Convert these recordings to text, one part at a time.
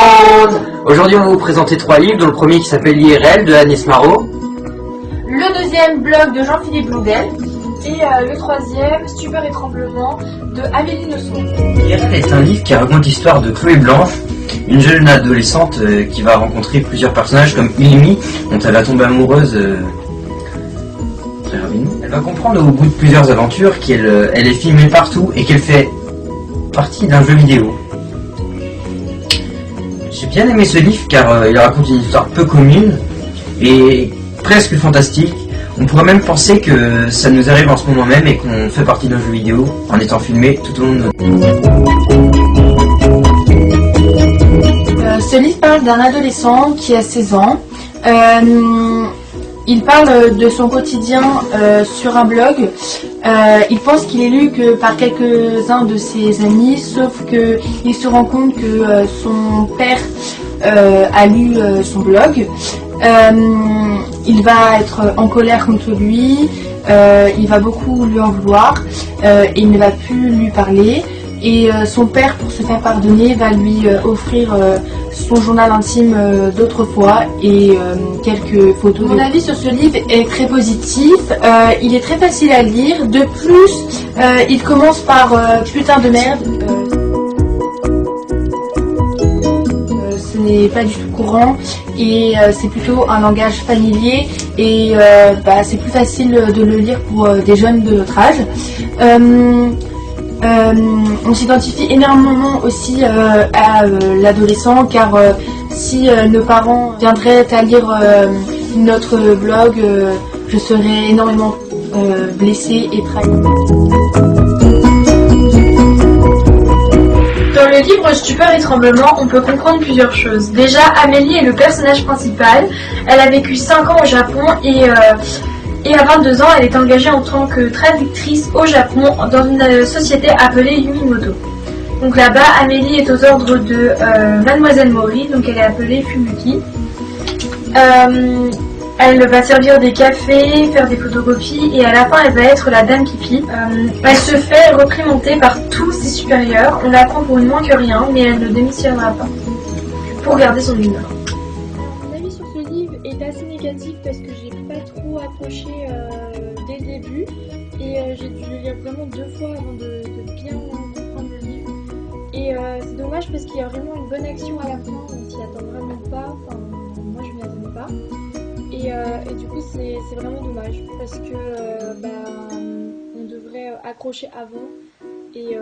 monde! Aujourd'hui on va vous présenter 3 livres, dont le premier qui s'appelle l'IRL de Agnès Marot. Le deuxième blog de Jean-Philippe Blondel. Et le troisième, Stupeur et tremblement de Amélie Noçon. l'IRL est un livre qui raconte l'histoire de Chloé Blanche, une jeune adolescente qui va rencontrer plusieurs personnages comme Ilmi, dont elle va tomber amoureuse très rapidement. Elle va comprendre au bout de plusieurs aventures qu'elle est filmée partout et qu'elle fait partie d'un jeu vidéo. J'ai bien aimé ce livre car il raconte une histoire peu commune et presque fantastique. On pourrait même penser que ça nous arrive en ce moment même et qu'on fait partie d'un jeu vidéo en étant filmé tout au long de notre vie. Ce livre parle d'un adolescent qui a 16 ans. Il parle de son quotidien sur un blog. Il pense qu'il est lu que par quelques-uns de ses amis, sauf qu'il se rend compte que son père a lu son blog. Il va être en colère contre lui, il va beaucoup lui en vouloir et il ne va plus lui parler. Et son père, pour se faire pardonner, va lui offrir son journal intime d'autrefois et quelques photos. Mon avis sur ce livre est très positif, il est très facile à lire. De plus, il commence par putain de merde. Ce n'est pas du tout courant et c'est plutôt un langage familier et c'est plus facile de le lire pour des jeunes de notre âge. On s'identifie énormément aussi à l'adolescent car si nos parents viendraient à lire notre blog, je serais énormément blessée et trahie. Dans le livre Stupeur et tremblement, on peut comprendre plusieurs choses. Déjà, Amélie est le personnage principal. Elle a vécu 5 ans au Japon et à 22 ans, elle est engagée en tant que traductrice au Japon dans une société appelée Yumimoto. Donc là-bas, Amélie est aux ordres de Mademoiselle Mori, donc elle est appelée Fumuki. Elle va servir des cafés, faire des photocopies et à la fin elle va être la dame Kipi. Elle se fait réprimander par tous ses supérieurs, on la prend pour une moins que rien mais elle ne démissionnera pas pour garder son honneur. Mon avis sur ce livre est assez négatif parce que j'ai pas trop accroché dès le début et j'ai dû le lire vraiment 2 fois avant de bien comprendre le livre. Et c'est dommage parce qu'il y a vraiment une bonne action à la fin, on s'y attend vraiment pas, enfin moi je m'y attendais pas. Et du coup c'est vraiment dommage parce que on devrait accrocher avant et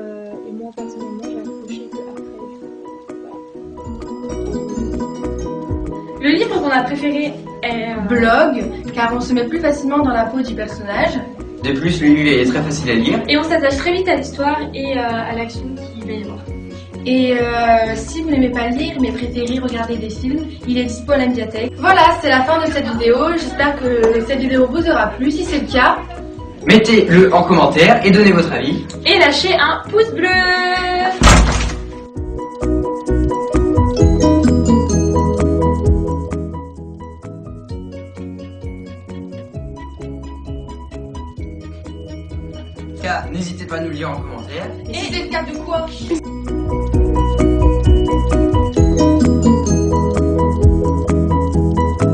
moi personnellement j'ai accroché que après. Le livre qu'on a préféré est Blog car on se met plus facilement dans la peau du personnage. De plus, le livre est très facile à lire. Et on s'attache très vite à l'histoire et à l'action qu'il va y avoir. Et si vous n'aimez pas lire mais préférez regarder des films, il est dispo à la médiathèque. Voilà, c'est la fin de cette vidéo. J'espère que cette vidéo vous aura plu. Si c'est le cas, mettez-le en commentaire et donnez votre avis. et lâchez un pouce bleu. N'hésitez pas à nous le lire en commentaire. Et si c'est le cas de quoi?